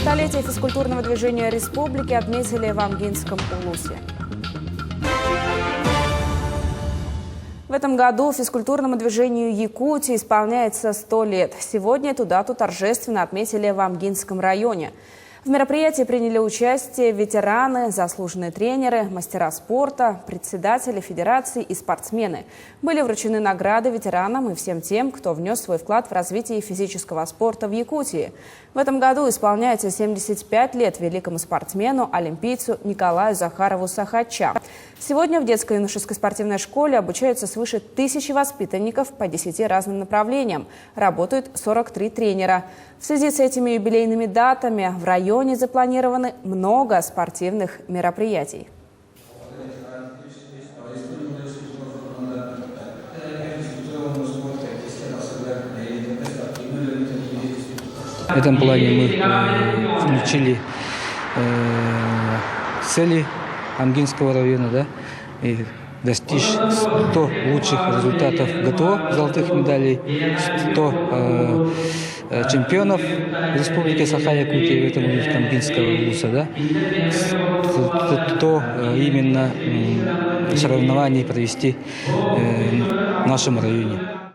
Столетие физкультурного движения республики отметили в Амгинском Улусе. В этом году физкультурному движению Якутии исполняется 100 лет. Сегодня эту дату торжественно отметили в Амгинском районе. В мероприятии приняли участие ветераны, заслуженные тренеры, мастера спорта, председатели федераций и спортсмены. Были вручены награды ветеранам и всем тем, кто внес свой вклад в развитие физического спорта в Якутии. В этом году исполняется 75 лет великому спортсмену, олимпийцу Николаю Захарову Сахача. Сегодня в детско-юношеской спортивной школе обучаются свыше 1000 воспитанников по 10 разным направлениям. Работают 43 тренера. В связи с этими юбилейными датами в районе запланированы много спортивных мероприятий. В этом плане мы включили цели Амгинского района, и достичь 100 лучших результатов ГТО, золотых медалей, 100 чемпионов Республики Саха-Якутия, в этом Амгинского улуса, 100 именно соревнований провести в нашем районе.